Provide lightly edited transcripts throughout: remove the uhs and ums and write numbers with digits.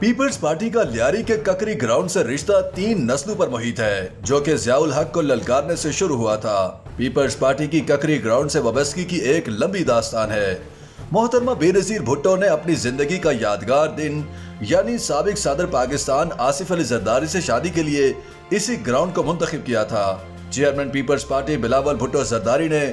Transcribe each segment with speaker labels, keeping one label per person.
Speaker 1: Peoples party का लियारी के ककरी ग्राउंड से रिश्ता 3 नस्लों पर मुहित है, जो कि ज़ियाउल हक को ललकारने से शुरू हुआ था। पीपल्स पार्टी की ककरी ग्राउंड से वाबस्तगी की एक लंबी दास्तान है। मोहतरमा बेनज़ीर भुट्टो ने अपनी जिंदगी का यादगार दिन यानी साबिक सदर पाकिस्तान आसिफ अली जरदारी से शादी के लिए इसी ग्राउंड को मुंतखब किया था। चेयरमैन पीपल्स पार्टी बिलावल भुट्टो जरदारी ने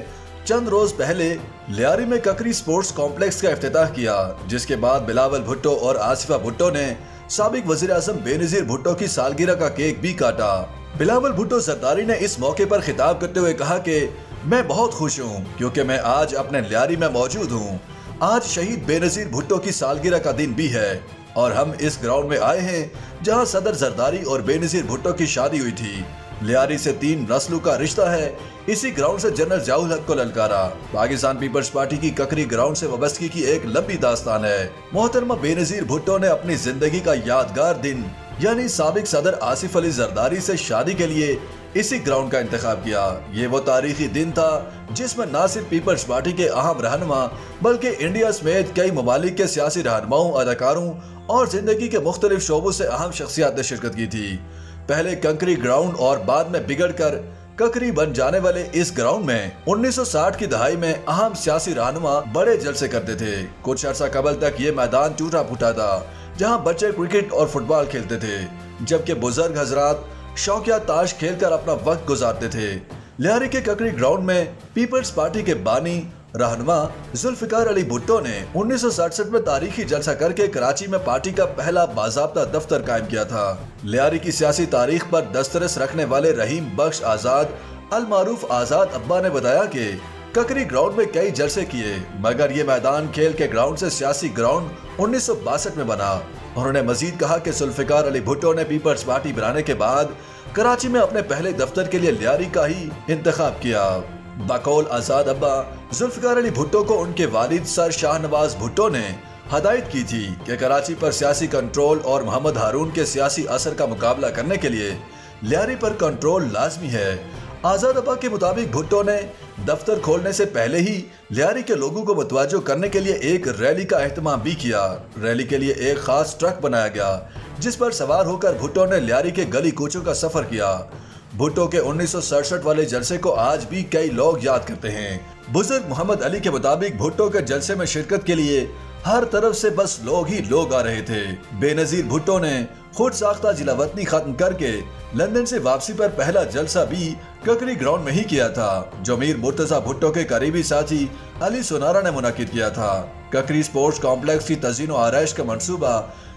Speaker 1: चंद रोज पहले लियारी में ककरी स्पोर्ट्स कॉम्प्लेक्स का इफ्तिताह किया, जिसके बाद बिलावल भुट्टो और आसिफा भुट्टो ने साबिक वजीर आजम बेनज़ीर भुट्टो की सालगिरह का केक भी काटा। बिलावल भुट्टो जरदारी ने इस मौके पर खिताब करते हुए कहा कि मैं बहुत खुश हूँ क्योंकि मैं आज अपने लियारी में मौजूद हूँ। आज शहीद बेनज़ीर भुट्टो की सालगिरह का दिन भी है और हम इस ग्राउंड में आए हैं जहाँ सदर जरदारी और बेनज़ीर भुट्टो की शादी हुई थी। लियारी से 3 नस्लों का रिश्ता है। इसी ग्राउंड से जनरल ज़ियाउल हक को ललकारा। पाकिस्तान पीपल्स पार्टी की ककरी ग्राउंड से वाबस्तगी की एक लंबी दास्तान है। मोहतरमा बेनज़ीर भुट्टो ने अपनी जिंदगी का यादगार दिन यानी साबिक सदर आसिफ अली जरदारी से शादी के लिए इसी ग्राउंड का इंतखाब किया। ये वो तारीखी दिन था जिसमें न सिर्फ पीपल्स पार्टी के अहम रहनुमा बल्कि इंडिया समेत कई ममालिक के सियासी रहनुमाओं, अदाकारों और जिंदगी के मुख्तलिफ शोबों से अहम शख्सियात ने शिरकत की थी। पहले कंकरी ग्राउंड और बाद में बिगड़कर ककरी बन जाने वाले इस ग्राउंड में 1960 की दहाई में अहम सियासी रहनुमा बड़े जलसे करते थे। कुछ अर्सा कबल तक ये मैदान टूटा फूटा था जहां बच्चे क्रिकेट और फुटबॉल खेलते थे, जबकि बुजुर्ग हजरात शौकिया ताश खेलकर अपना वक्त गुजारते थे। लियारी के ककरी ग्राउंड में पीपल्स पार्टी के बानी रहनुमा जुल्फिकार अली भुट्टो ने 1967 में तारीखी जलसा करके कराची में पार्टी का पहला बाज़ाब्ता दफ्तर कायम किया था। लियारी की सियासी तारीख पर दस्तरस रखने वाले रहीम बख्श आजाद अल मारूफ आजाद अब्बा ने बताया कि ककरी ग्राउंड में कई जलसे किए, मगर ये मैदान खेल के ग्राउंड से सियासी ग्राउंड 1962 में बना। उन्होंने मजीद कहा कि जुल्फिकार अली भुट्टो ने पीपल्स पार्टी बनाने के बाद कराची में अपने पहले दफ्तर के लिए लियारी का ही इंतखाब किया। बकौल आजाद अब्बा, जुल्फिकार अली भुट्टो को उनके वालिद सर शाहनवाज भुट्टो ने हदायत की थी कि कराची पर सियासी कंट्रोल और मोहम्मद हारून के सियासी असर का मुकाबला करने के लिए लियारी पर कंट्रोल लाजमी है। आजाद अब्बा के मुताबिक भुट्टो ने दफ्तर खोलने से पहले ही लियारी के लोगों को मुतवज्जो करने के लिए एक रैली का एहतमाम भी किया। रैली के लिए एक खास ट्रक बनाया गया जिस पर सवार होकर भुट्टो ने लियारी के गली कूचों का सफर किया। भुट्टो के 1967 वाले जलसे को आज भी कई लोग याद करते हैं। बुजुर्ग मोहम्मद अली के मुताबिक भुट्टो के जलसे में शिरकत के लिए हर तरफ से बस लोग ही लोग आ रहे थे। बेनज़ीर भुट्टो ने खुद साख्ता जिला वतनी खत्म करके लंदन से वापसी पर पहला जलसा भी ककरी ग्राउंड में ही किया था, जो मीर मुर्तजा भुट्टो के करीबी साथी अली सोनारा ने मुनाकिद किया था। ककरी स्पोर्ट्स कॉम्प्लेक्स की तज़ीन व आरइश का मंसूबा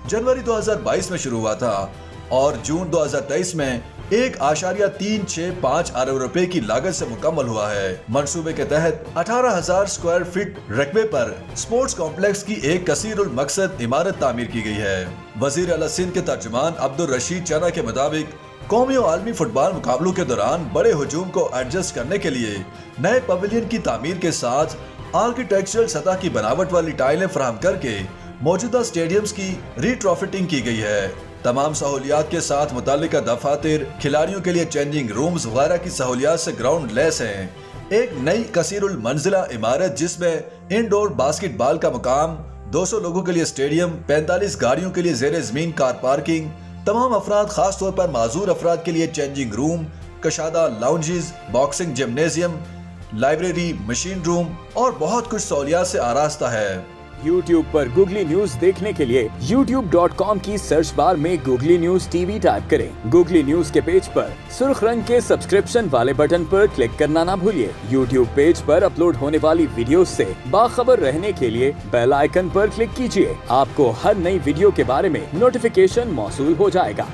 Speaker 1: जनवरी 2022 में शुरू हुआ था और जून 2023 में 1.365 अरब रुपए की लागत से मुकम्मल हुआ है। मंसूबे के तहत 18,000 स्क्वायर फीट रकबे पर स्पोर्ट्स कॉम्प्लेक्स की एक कसीरुल मकसद इमारत तामीर की गई है। वजीर आला सिंध के तर्जुमान अब्दुल रशीद चना के मुताबिक कौमी और आलमी फुटबॉल मुकाबलों के दौरान बड़े हुजूम को एडजस्ट करने के लिए नए पवेलियन की तामीर के साथ आर्किटेक्चरल सतह की बनावट वाली टाइलें फराहम करके मौजूदा स्टेडियम्स की रीट्रॉफिटिंग की गई है। तमाम सहूलियात के साथ मुताल्लिका दफातर, खिलाड़ियों के लिए चेंजिंग रूम्स वगैरह की सहूलियात से ग्राउंड लेस हैं। एक नई कसीरुल मंजिला इमारत जिसमें इंडोर बास्केटबॉल का मुकाम, 200 लोगों के लिए स्टेडियम, 45 गाड़ियों के लिए ज़ेरे ज़मीन कार पार्किंग, तमाम अफराद खास तौर पर माजूर अफराद के लिए चेंजिंग रूम, कशादा lounges, boxing gymnasium, library, machine room और बहुत कुछ सहूलियात से आरास्ता है।
Speaker 2: YouTube पर गूगली न्यूज देखने के लिए youtube.com की सर्च बार में गूगली न्यूज टीवी टाइप करें। गूगली न्यूज के पेज पर सुर्ख रंग के सब्सक्रिप्शन वाले बटन पर क्लिक करना ना भूलिए। YouTube पेज पर अपलोड होने वाली वीडियोस से बाखबर रहने के लिए बेल आइकन पर क्लिक कीजिए। आपको हर नई वीडियो के बारे में नोटिफिकेशन मौसूल हो जाएगा।